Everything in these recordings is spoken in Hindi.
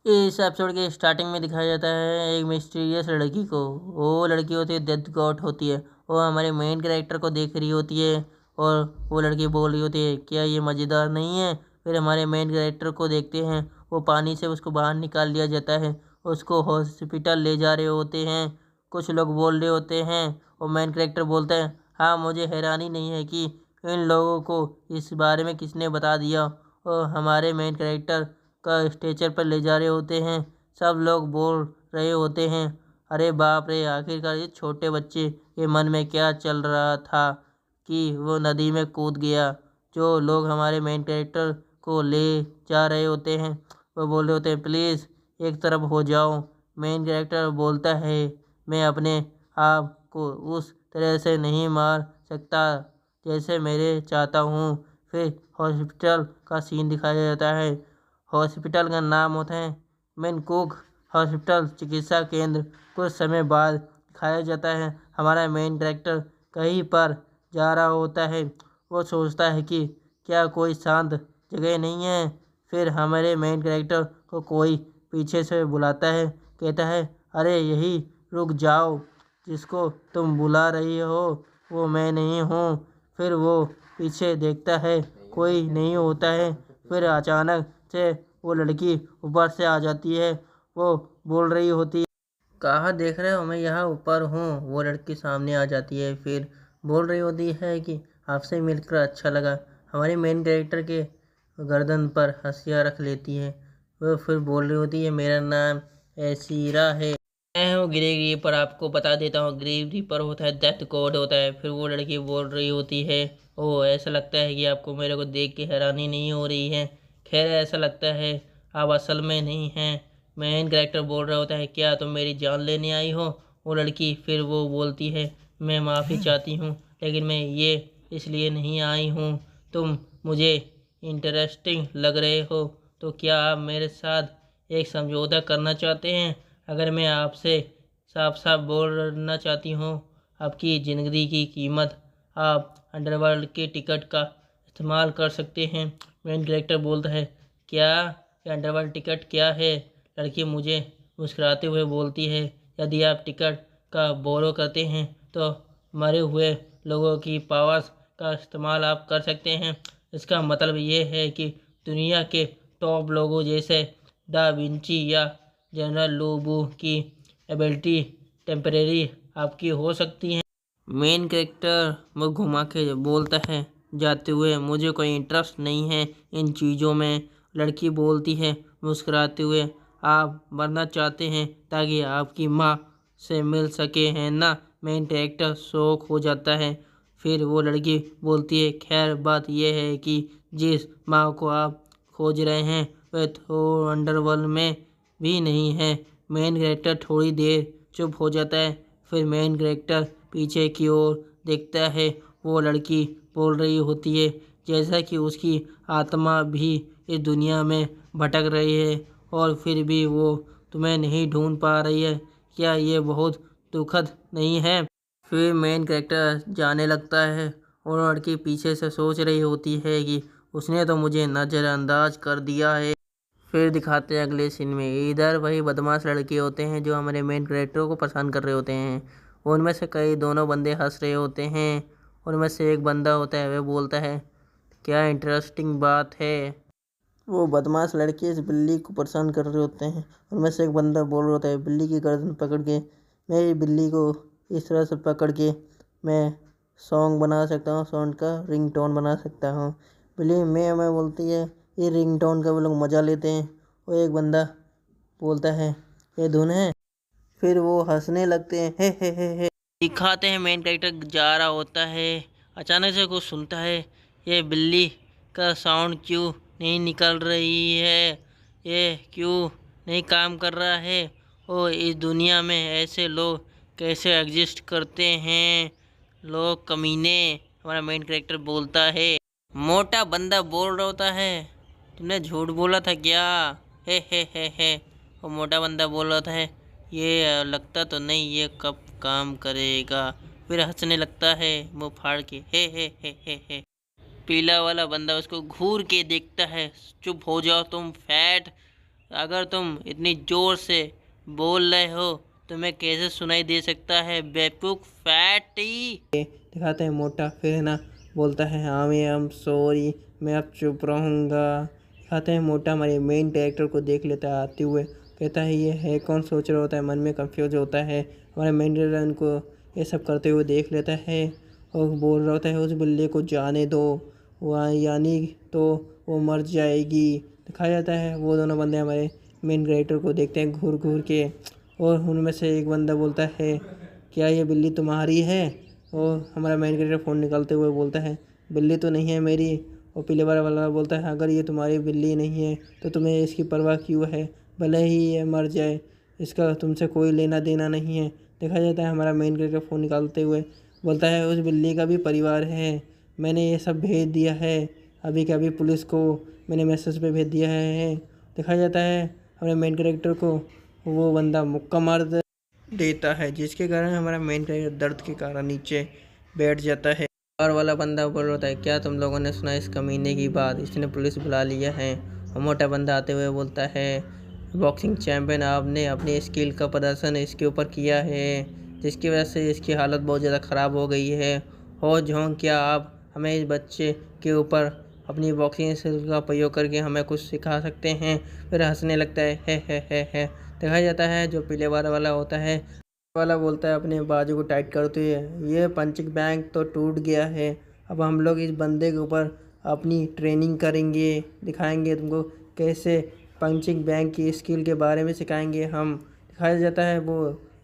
इस एपिसोड के स्टार्टिंग में दिखाया जाता है एक मिस्टीरियस लड़की को। वो लड़की होती है डेथ गॉड होती है। वो हमारे मेन कैरेक्टर को देख रही होती है और वो लड़की बोल रही होती है क्या ये मज़ेदार नहीं है। फिर हमारे मेन कैरेक्टर को देखते हैं, वो पानी से उसको बाहर निकाल लिया जाता है। उसको हॉस्पिटल ले जा रहे होते हैं। कुछ लोग बोल रहे होते हैं और मेन कैरेक्टर बोलता है हाँ मुझे हैरानी नहीं है कि इन लोगों को इस बारे में किसने बता दिया। और हमारे मेन कैरेक्टर का स्ट्रेचर पर ले जा रहे होते हैं। सब लोग बोल रहे होते हैं अरे बाप रे, आखिरकार ये छोटे बच्चे के मन में क्या चल रहा था कि वो नदी में कूद गया। जो लोग हमारे मेन कैरेक्टर को ले जा रहे होते हैं वो बोल रहे होते हैं प्लीज़ एक तरफ हो जाओ। मेन कैरेक्टर बोलता है मैं अपने आप को उस तरह से नहीं मार सकता जैसे मेरे चाहता हूँ। फिर हॉस्पिटल का सीन दिखाया जाता है। हॉस्पिटल का नाम होता है मैनकुक हॉस्पिटल चिकित्सा केंद्र। कुछ समय बाद दिखाया जाता है हमारा मेन कैरेक्टर कहीं पर जा रहा होता है। वो सोचता है कि क्या कोई शांत जगह नहीं है। फिर हमारे मेन कैरेक्टर को कोई पीछे से बुलाता है, कहता है अरे यही रुक जाओ, जिसको तुम बुला रही हो वो मैं नहीं हूँ। फिर वो पीछे देखता है, कोई नहीं होता है। फिर अचानक से वो लड़की ऊपर से आ जाती है। वो बोल रही होती है कहाँ देख रहे हो, मैं यहाँ ऊपर हूँ। वो लड़की सामने आ जाती है। फिर बोल रही होती है कि आपसे मिलकर अच्छा लगा। हमारे मेन कैरेक्टर के गर्दन पर हंसिया रख लेती है। वो फिर बोल रही होती है मेरा नाम एसीरा है, मैं हूँ ग्रेग रीपर। आपको बता देता हूँ ग्रेग रीपर होता है डेथ गॉड होता है। फिर वो लड़की बोल रही होती है ओह ऐसा लगता है कि आपको मेरे को देख के हैरानी नहीं हो रही है। खैर ऐसा लगता है आप असल में नहीं हैं। मेन कैरेक्टर बोल रहा होता है क्या तुम मेरी जान लेने आई हो। वो लड़की फिर वो बोलती है मैं माफ़ी चाहती हूँ लेकिन मैं ये इसलिए नहीं आई हूँ। तुम मुझे इंटरेस्टिंग लग रहे हो, तो क्या आप मेरे साथ एक समझौता करना चाहते हैं। अगर मैं आपसे साफ साफ बोलना चाहती हूँ आपकी ज़िंदगी की कीमत, आप अंडरवर्ल्ड के टिकट का इस्तेमाल कर सकते हैं। मेन कैरेक्टर बोलता है क्या ये अंडरवर्ल्ड टिकट क्या है। लड़की मुझे मुस्कुराते हुए बोलती है यदि आप टिकट का बोरो करते हैं तो मरे हुए लोगों की पावर्स का इस्तेमाल आप कर सकते हैं। इसका मतलब ये है कि दुनिया के टॉप लोगों जैसे दा विंची या जनरल लोबो की एबिलिटी टेम्परेरी आपकी हो सकती है। मेन कैरेक्टर वो घुमा के बोलता है जाते हुए मुझे कोई इंटरेस्ट नहीं है इन चीज़ों में। लड़की बोलती है मुस्कुराते हुए आप मरना चाहते हैं ताकि आपकी माँ से मिल सके हैं ना। मेन कैरेक्टर शौक हो जाता है। फिर वो लड़की बोलती है खैर बात यह है कि जिस माँ को आप खोज रहे हैं वह तो अंडरवर्ल्ड में भी नहीं है। मेन कैरेक्टर थोड़ी देर चुप हो जाता है। फिर मेन कैरेक्टर पीछे की ओर देखता है। वो लड़की बोल रही होती है जैसा कि उसकी आत्मा भी इस दुनिया में भटक रही है और फिर भी वो तुम्हें नहीं ढूंढ पा रही है। क्या ये बहुत दुखद नहीं है। फिर मेन कैरेक्टर जाने लगता है और लड़की पीछे से सोच रही होती है कि उसने तो मुझे नज़रअंदाज कर दिया है। फिर दिखाते हैं अगले सीन में इधर वही बदमाश लड़के होते हैं जो हमारे मेन कैरेक्टर को पसंद कर रहे होते हैं। उनमें से कई दोनों बंदे हंस रहे होते हैं। उनमें से एक बंदा होता है वह बोलता है क्या इंटरेस्टिंग बात है। वो बदमाश लड़के इस बिल्ली को परेशान कर रहे होते हैं। उनमें से एक बंदा बोल रहा होता है बिल्ली की गर्दन पकड़ के मैं ये बिल्ली को इस तरह से पकड़ के मैं सॉन्ग बना सकता हूँ, सॉन्ग का रिंगटोन बना सकता हूँ। बिल्ली मैं बोलती है ये रिंगटोन का वो लोग मज़ा लेते हैं। और एक बंदा बोलता है ये धुन है। फिर वो हंसने लगते हैं हे। दिखाते हैं मेन कैरेक्टर जा रहा होता है। अचानक से कुछ सुनता है ये बिल्ली का साउंड क्यों नहीं निकल रही है, ये क्यों नहीं काम कर रहा है। और इस दुनिया में ऐसे लोग कैसे एग्जिस्ट करते हैं, लोग कमीने। हमारा मेन कैरेक्टर बोलता है मोटा बंदा बोल रहा होता है तुमने झूठ बोला था क्या हे। और मोटा बंदा बोल रहा था ये लगता तो नहीं ये कब काम करेगा। फिर हंसने लगता है मुँह फाड़ के हे। पीला वाला बंदा उसको घूर के देखता है चुप हो जाओ तुम फैट अगर तुम इतनी ज़ोर से बोल रहे हो तुम्हें कैसे सुनाई दे सकता है बेवकूफ फैटी। दिखाते हैं मोटा फिर है ना बोलता है हाँ मैं एम सॉरी, मैं अब चुप रहूँगा। दिखाते हैं मोटा हमारे मेन कैरेक्टर को देख लेता है आते हुए, कहता है ये है कौन, सोच रहा होता है, मन में कंफ्यूज होता है। हमारे मेन कैरेक्टर उनको ये सब करते हुए देख लेता है और बोल रहा होता है उस बिल्ली को जाने दो, वहाँ यानी तो वो मर जाएगी। दिखाया जाता है वो दोनों बंदे हमारे मेन कैरेक्टर को देखते हैं घूर घूर के, और उनमें से एक बंदा बोलता है क्या ये बिल्ली तुम्हारी है? और हमारा मेन कैरेक्टर फ़ोन निकालते हुए बोलता है बिल्ली तो नहीं है मेरी। और पीले बार वाला बोलता है अगर ये तुम्हारी बिल्ली नहीं है तो तुम्हें इसकी परवाह क्यों है, भले ही ये मर जाए, इसका तुमसे कोई लेना देना नहीं है। देखा जाता है हमारा मेन कैरेक्टर फ़ोन निकालते हुए बोलता है उस बिल्ली का भी परिवार है, मैंने ये सब भेज दिया है अभी के अभी पुलिस को, मैंने मैसेज पे भेज दिया है। देखा जाता है हमारे मेन कैरेक्टर को वो बंदा मुक्का मार देता है, जिसके कारण हमारा मेन कैरेक्टर दर्द के कारण नीचे बैठ जाता है। और वाला बंदा बोल रहा है क्या तुम लोगों ने सुना इस कमीने की बात, इसने पुलिस बुला लिया है। और मोटा बंदा आते हुए बोलता है बॉक्सिंग चैंपियन आपने अपनी स्किल का प्रदर्शन इसके ऊपर किया है जिसकी वजह से इसकी हालत बहुत ज़्यादा ख़राब हो गई है। हो झोंक क्या आप हमें इस बच्चे के ऊपर अपनी बॉक्सिंग स्किल का प्रयोग करके हमें कुछ सिखा सकते हैं। फिर हंसने लगता है। देखा जाता है जो पीले बार वाला होता है वाला बोलता है अपने बाजू को टाइट करते हुए ये पंचिंग बैग तो टूट गया है, अब हम लोग इस बंदे के ऊपर अपनी ट्रेनिंग करेंगे, दिखाएंगे तुमको कैसे पंचिंग बैग की स्किल के बारे में सिखाएंगे हम। दिखाया जाता है वो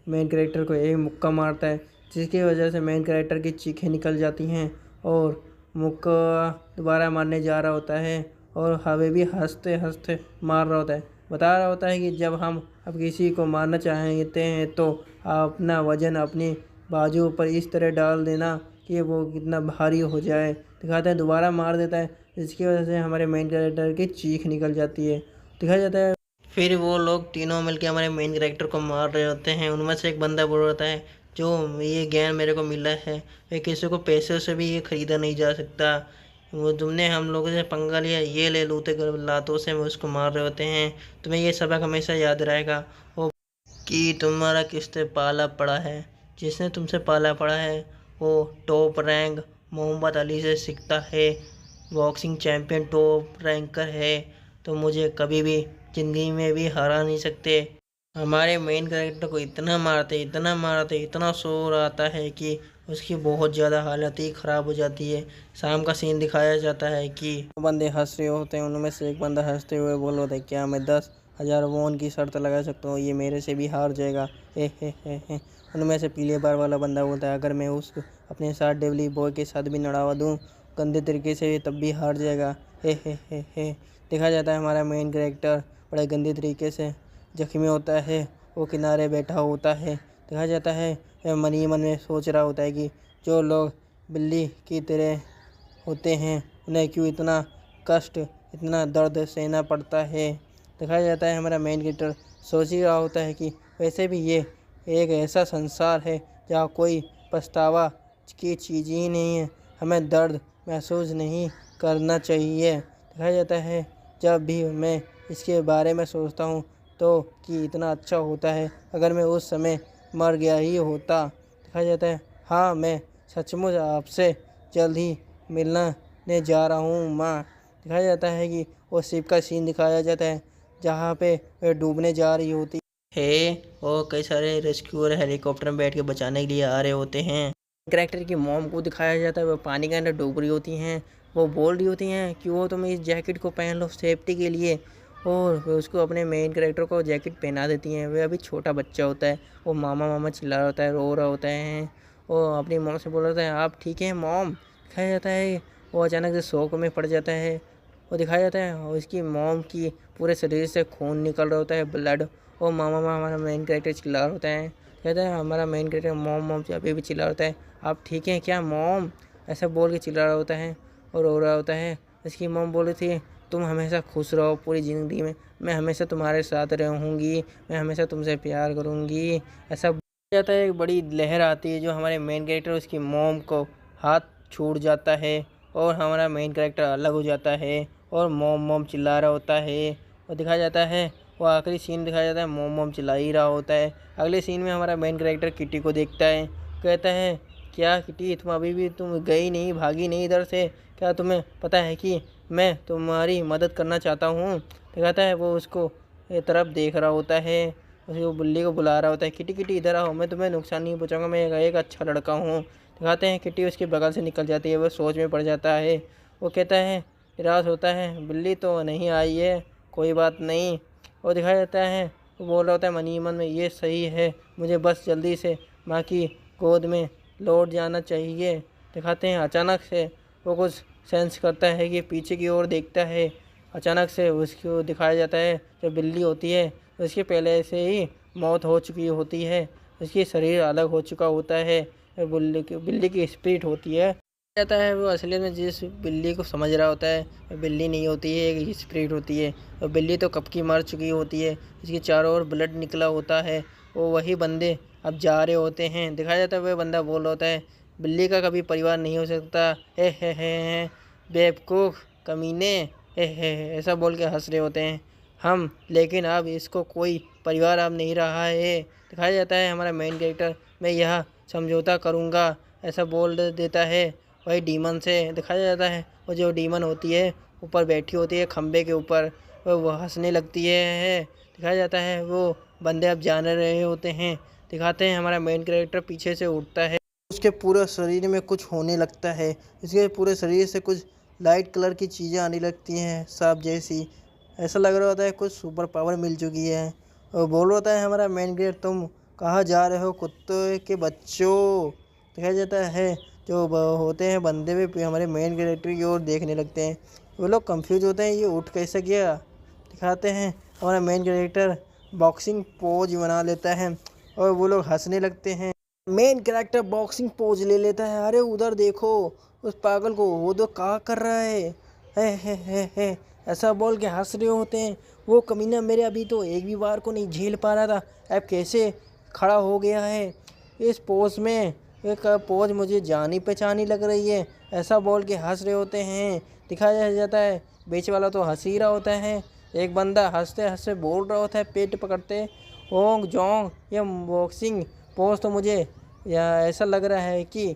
मेन कैरेक्टर को एक मुक्का मारता है जिसकी वजह से मेन कैरेक्टर की चीखें निकल जाती हैं और मुक्का दोबारा मारने जा रहा होता है और हवे भी हंसते हंसते मार रहा होता है, बता रहा होता है कि जब हम अब किसी को मारना चाहते हैं तो अपना वजन अपनी बाजू पर इस तरह डाल देना कि वो कितना भारी हो जाए। दिखाता है दोबारा मार देता है जिसकी वजह से हमारे मेन कैरेक्टर की चीख निकल जाती है। दिखाया जाता है फिर वो लोग तीनों मिलकर हमारे मेन कैरेक्टर को मार रहे होते हैं। उनमें से एक बंदा बोल रहा है जो ये ज्ञान मेरे को मिला है वे किसी को पैसे से भी ये ख़रीदा नहीं जा सकता, वो तुमने हम लोगों से पंगा लिया, ये ले लूटे लातों से वो उसको मार रहे होते हैं। तुम्हें ये सबक हमेशा याद रहेगा वो कि तुम्हारा किससे पाला पड़ा है, जिसने तुमसे पाला पड़ा है वो टॉप रैंक मोहम्मद अली से सीखता है, बॉक्सिंग चैंपियन टॉप रैंकर है, तो मुझे कभी भी ज़िंदगी में भी हरा नहीं सकते। हमारे मेन कैरेक्टर को इतना मारते इतना शोर आता है कि उसकी बहुत ज़्यादा हालत ही ख़राब हो जाती है। शाम का सीन दिखाया जाता है कि बंदे हंस रहे होते हैं, उनमें से एक बंदा हंसते हुए बोल रहा था क्या मैं 10,000 वॉन की शर्त लगा सकता हूँ, ये मेरे से भी हार जाएगा। हे। उनमें से पीले बार वाला बंदा बोलता है अगर मैं उस अपने साथ डेवली बॉय के साथ भी लड़ावा दूँ गंदे तरीके से तब भी हार जाएगा। हे। देखा जाता है हमारा मेन कैरेक्टर बड़े गंदे तरीके से जख्मी होता है, वो किनारे बैठा होता है। देखा जाता है मन ही मन में सोच रहा होता है कि जो लोग बिल्ली की तरह होते हैं उन्हें क्यों इतना कष्ट इतना दर्द सहना पड़ता है। दिखाया जाता है हमारा मेन कैरेक्टर सोच ही रहा होता है कि वैसे भी ये एक ऐसा संसार है जहाँ कोई पछतावा की चीज़ ही नहीं है, हमें दर्द महसूस नहीं करना चाहिए। दिखाया जाता है जब भी मैं इसके बारे में सोचता हूँ तो कि इतना अच्छा होता है अगर मैं उस समय मर गया ही होता। दिखाया जाता है हाँ मैं सचमुच आपसे जल्द ही मिलने जा रहा हूँ माँ। दिखाया जाता है कि वो शिप का सीन दिखाया जाता है जहाँ पे वे डूबने जा रही होती है और कई सारे रेस्क्यूअर हेलीकॉप्टर में बैठ के बचाने के लिए आ रहे होते हैं। कैरेक्टर की मॉम को दिखाया जाता है वो पानी के अंदर डूब रही होती हैं, वो बोल रही होती हैं कि वो तुम इस जैकेट को पहन लो सेफ्टी के लिए, और वे उसको अपने मेन कैरेक्टर को जैकेट पहना देती हैं। वे अभी छोटा बच्चा होता है, वो मामा चिल्ला रहा होता है, रो रहा होता है, वो अपनी मॉम से बोल रहा होता है आप ठीक हैं मॉम। दिखाया जाता है वो अचानक से शौक में पड़ जाता है, वो दिखाया जाता है और उसकी मॉम की पूरे शरीर से खून निकल रहा होता है ब्लड, और मामा हमारा मेन कैरेक्टर चिल्ला रहा होता है। कहता है हमारा मेन कैरेक्टर मॉम से अभी भी चिल्ला रहा होता है आप ठीक हैं क्या मॉम, ऐसा बोल के चिल्ला रहा होता है और रो रहा होता है। इसकी मॉम बोल रही थी तुम हमेशा खुश रहो पूरी ज़िंदगी में, मैं हमेशा तुम्हारे साथ रहूँगी, मैं हमेशा तुमसे प्यार करूँगी, ऐसा बोल जाता है। एक बड़ी लहर आती है जो हमारे मेन कैरेक्टर उसकी मॉम को हाथ छूट जाता है और हमारा मेन कैरेक्टर अलग हो जाता है और मॉम चिल्ला रहा होता है। और दिखाया जाता है वो आखिरी सीन दिखाया जाता है, मोम मोम चिल्ला ही रहा होता है। अगले सीन में हमारा मेन कैरेक्टर किटी को देखता है, कहता है क्या किटी तुम अभी भी तुम गई नहीं, भागी नहीं इधर से, क्या तुम्हें पता है कि मैं तुम्हारी मदद करना चाहता हूँ। दिखाता है वो उसको तरफ देख रहा होता है, उसको बिल्ली को बुला रहा होता है, किटी किटी इधर आओ, मैं तुम्हें नुकसान नहीं पहुँचाऊँगा, मैं एक अच्छा लड़का हूँ। दिखाते हैं किटी उसके बगल से निकल जाती है, वो सोच में पड़ जाता है। वो कहता है, निराश होता है, बिल्ली तो नहीं आई है, कोई बात नहीं। और दिखाया जाता है वो बोल रहा होता है मन ही मन में, ये सही है, मुझे बस जल्दी से माँ की गोद में लौट जाना चाहिए। दिखाते हैं अचानक से वो कुछ सेंस करता है कि पीछे की ओर देखता है। अचानक से उसको दिखाया जाता है जो बिल्ली होती है उसके पहले से ही मौत हो चुकी होती है, उसकी शरीर अलग हो चुका होता है। बिल्ली की स्पिरिट होती है। जाता है वो असलियत में जिस बिल्ली को समझ रहा होता है वो बिल्ली नहीं होती है, एक स्पिरिट होती है। और बिल्ली तो कब की मर चुकी होती है, इसके चारों ओर ब्लड निकला होता है। वो वही बंदे अब जा रहे होते हैं। दिखाया जाता है वह बंदा बोल रहा होता है, बिल्ली का कभी परिवार नहीं हो सकता, हे बेवकूफ़ कमीने, हे ऐसा बोल के हंस रहे होते हैं हम, लेकिन अब इसको कोई परिवार अब नहीं रहा है। दिखाया जाता है हमारा मेन कैरेक्टर, मैं यह समझौता करूँगा, ऐसा बोल देता है। वही डीमन से दिखाया जाता है, वो जो डीमन होती है ऊपर बैठी होती है खम्बे के ऊपर, वो हंसने लगती है। दिखाया जाता है वो बंदे अब जान रहे होते हैं। दिखाते हैं हमारा मेन कैरेक्टर पीछे से उठता है, उसके पूरे शरीर में कुछ होने लगता है, इसके पूरे शरीर से कुछ लाइट कलर की चीज़ें आने लगती हैं सांप जैसी। ऐसा लग रहा होता है कुछ सुपर पावर मिल चुकी है। और बोल रहा होता है हमारा मेन कैरेक्टर, तुम कहाँ जा रहे हो कुत्ते के बच्चों। दिखाया जाता है जो होते हैं बंदे भी हमारे मेन कैरेक्टर की ओर देखने लगते हैं। वो लोग कंफ्यूज होते हैं, ये उठ कैसे गया। दिखाते हैं हमारा मेन कैरेक्टर बॉक्सिंग पोज बना लेता है और वो लोग हंसने लगते हैं। मेन कैरेक्टर बॉक्सिंग पोज ले लेता है, अरे उधर देखो उस पागल को, वो तो क्या कर रहा है ऐसा बोल के हंस रहे होते हैं। वो कमीना मेरे अभी तो एक भी बार को नहीं झेल पा रहा था, अब कैसे खड़ा हो गया है इस पोज में, एक पोज मुझे जानी पहचानी लग रही है, ऐसा बोल के हंस रहे होते हैं। दिखाया जाता है बेच वाला तो हंस ही रहा होता है, एक बंदा हंसते हंसते बोल रहा होता है पेट पकड़ते, ओंग जोंग ये बॉक्सिंग पोज तो मुझे या ऐसा लग रहा है कि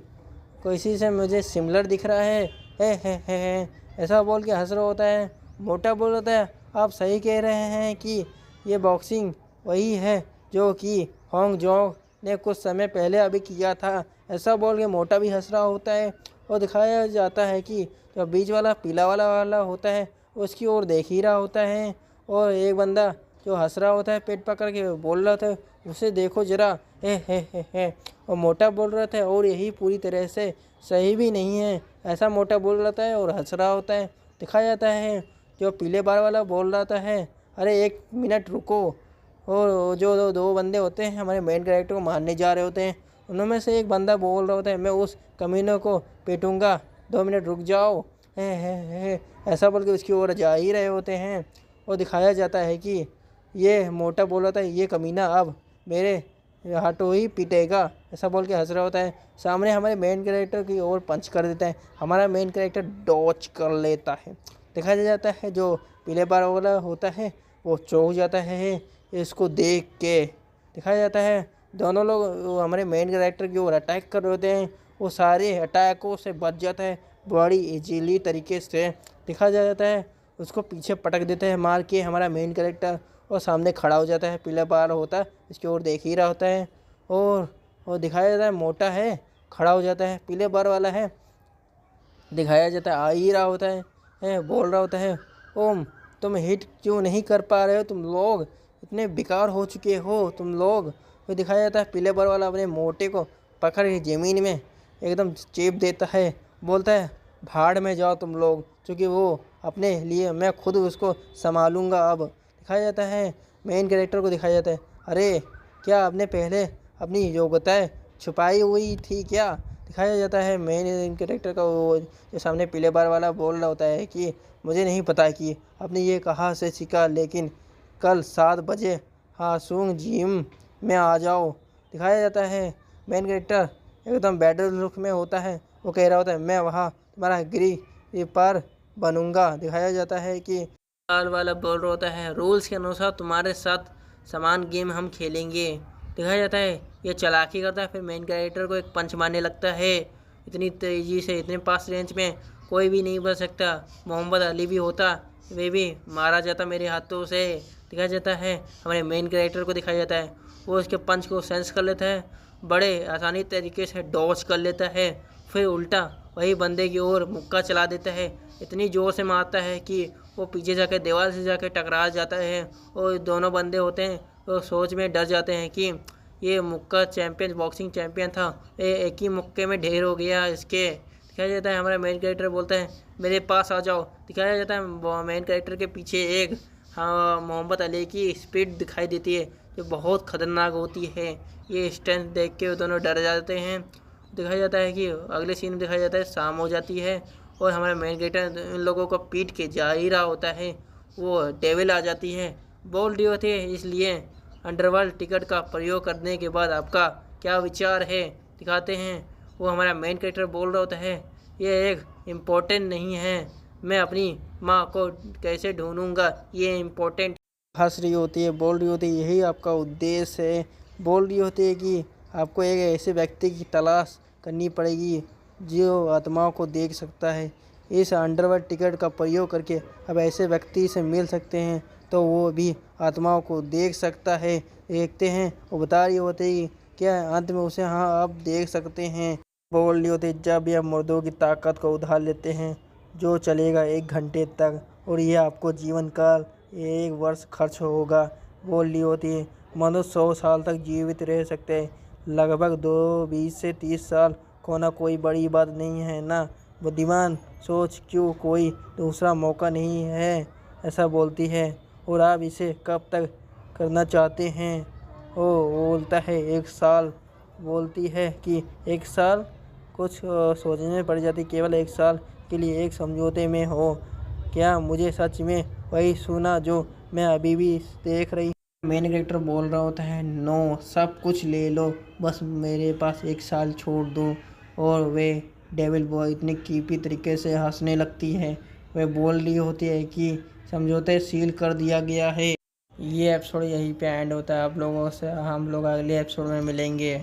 किसी से मुझे सिमिलर दिख रहा है ऐसा बोल के हंस रहा होता है। मोटा बोल होता है, आप सही कह रहे हैं कि ये बॉक्सिंग वही है जो कि होंग जोंग ने कुछ समय पहले अभी किया था, ऐसा बोल के मोटा भी हंस रहा होता है। और दिखाया जाता है कि जो बीच वाला पीला वाला होता है उसकी ओर देख ही रहा होता है, और एक बंदा जो हंस रहा होता है पेट पकड़ के बोल रहा था उसे देखो जरा, हे और मोटा बोल रहा था और यही पूरी तरह से सही भी नहीं है, ऐसा मोटा बोल रहा था और हंस रहा होता है। दिखाया जाता है जो पीले बार वाला बोल रहा था है, अरे एक मिनट रुको, और जो दो बंदे होते हैं हमारे मेन कैरेक्टर को मारने जा रहे होते हैं, उनमें से एक बंदा बोल रहा होता है मैं उस कमीने को पीटूंगा, 2 मिनट रुक जाओ, हे ऐसा बोल के उसकी ओर जा ही रहे होते हैं। और दिखाया जाता है कि ये मोटा बोल रहा था ये कमीना अब मेरे हाथों ही पीटेगा, ऐसा बोल के हंस रहा होता है। सामने हमारे मेन कैरेक्टर की ओर पंच कर देता है, हमारा मेन कैरेक्टर डॉच कर लेता है। दिखाया जाता है जो पीले बार वाला होता है वो चौंक जाता है इसको देख के। दिखाया जाता है दोनों लोग हमारे मेन कैरेक्टर की ओर अटैक कर रहे होते हैं, वो सारे अटैकों से बच जाता है बड़ी इजीली तरीके से। दिखाया जाता है उसको पीछे पटक देते हैं मार के हमारा मेन कैरेक्टर, और सामने खड़ा हो जाता है, पीला बार होता है इसकी ओर देख ही रहा होता है। और दिखाया जाता है मोटा है खड़ा हो जाता है, पीले बार वाला है दिखाया जाता है आ ही रहा होता है बोल रहा होता है, ओम तुम हिट क्यों नहीं कर पा रहे हो, तुम लोग इतने बेकार हो चुके हो तुम लोग। तो दिखाया जाता है पीले बार वाला अपने मोटे को पकड़ के ज़मीन में एकदम चेप देता है, बोलता है भाड़ में जाओ तुम लोग, क्योंकि वो अपने लिए मैं खुद उसको संभालूंगा अब। दिखाया जाता है मेन कैरेक्टर को दिखाया जाता है, अरे क्या आपने पहले अपनी योग्यताएं छुपाई हुई थी क्या। दिखाया जाता है मेन कैरेक्टर का वो जो सामने पीले बार वाला बोल रहा होता है कि मुझे नहीं पता कि आपने ये कहाँ से सीखा, लेकिन कल 7 बजे हासुंग जिम में आ जाओ। दिखाया जाता है मेन कैरेक्टर एकदम बैडल लुक में होता है, वो कह रहा होता है मैं वहाँ तुम्हारा गिरी पर बनूंगा। दिखाया जाता है कि लाल वाला बोल रहा होता है, रूल्स के अनुसार तुम्हारे साथ समान गेम हम खेलेंगे। दिखाया जाता है ये चालाकी करता है, फिर मेन कैरेक्टर को एक पंच मारने लगता है इतनी तेज़ी से, इतने पास रेंज में कोई भी नहीं बच सकता। मोहम्मद अली भी होता, वे भी मारा जाता मेरे हाथों से। दिखाया जाता है हमारे मेन कैरेक्टर को दिखाया जाता है, वो उसके पंच को सेंस कर लेता है, बड़े आसानी तरीके से डॉज कर लेता है, फिर उल्टा वही बंदे की ओर मुक्का चला देता है। इतनी ज़ोर से मारता है कि वो पीछे जाकर दीवार से जाकर टकरा जाता है और दोनों बंदे होते हैं तो सोच में डर जाते हैं कि ये मुक्का चैंपियन, बॉक्सिंग चैंपियन था, ये एक ही मुक्के में ढेर हो गया इसके। दिखाया जाता है हमारा मेन कैरेक्टर बोलता है मेरे पास आ जाओ। दिखाया जाता है मेन कैरेक्टर के पीछे एक मोहम्मद अली की स्पीड दिखाई देती है जो बहुत ख़तरनाक होती है। ये स्ट्रेंथ देख के दोनों डर जाते हैं। दिखाया जाता है कि अगले सीन में दिखाया जाता है शाम हो जाती है और हमारा मेन कैरेक्टर इन लोगों को पीट के जा ही रहा होता है, वो डेविल आ जाती है, बोल रही होती है इसलिए अंडरवर्ल्ड टिकट का प्रयोग करने के बाद आपका क्या विचार है। दिखाते हैं वो हमारा मेन कैरेक्टर बोल रहा होता है ये एक इम्पोर्टेंट नहीं है, मैं अपनी माँ को कैसे ढूंढूंगा, ये इम्पोर्टेंट। हंस रही होती है, बोल रही होती है यही आपका उद्देश्य है। बोल रही होती है कि आपको एक ऐसे व्यक्ति की तलाश करनी पड़ेगी जो आत्माओं को देख सकता है। इस अंडरवर्ल्ड टिकट का प्रयोग करके अब ऐसे व्यक्ति से मिल सकते हैं तो वो भी आत्माओं को देख सकता है। देखते हैं वो बता रही होती है क्या अंत में उसे हाँ आप देख सकते हैं। बोल रही होती है जब यह मुर्दों की ताकत को उधार लेते हैं जो चलेगा 1 घंटे तक और यह आपको जीवन काल 1 वर्ष खर्च होगा। बोल रही होती है मनुष्य 100 साल तक जीवित रह सकते हैं, लगभग 20 से 30 साल को ना कोई बड़ी बात नहीं है ना बुद्धिमान, सोच क्यों कोई दूसरा मौका नहीं है, ऐसा बोलती है। और आप इसे कब तक करना चाहते हैं? ओ बोलता है 1 साल। बोलती है कि 1 साल, कुछ सोचने में पड़ जाती, केवल 1 साल के लिए एक समझौते में हो क्या? मुझे सच में वही सुना जो मैं अभी भी देख रही। मेन कैरेक्टर बोल रहा होता है नो, सब कुछ ले लो बस मेरे पास 1 साल छोड़ दो। और वे डेविल बॉय इतनी कीपी तरीके से हंसने लगती है। वे बोल रही होती है कि समझौते सील कर दिया गया है। ये एपिसोड यहीं पे एंड होता है। आप लोगों से हम लोग अगले एपिसोड में मिलेंगे।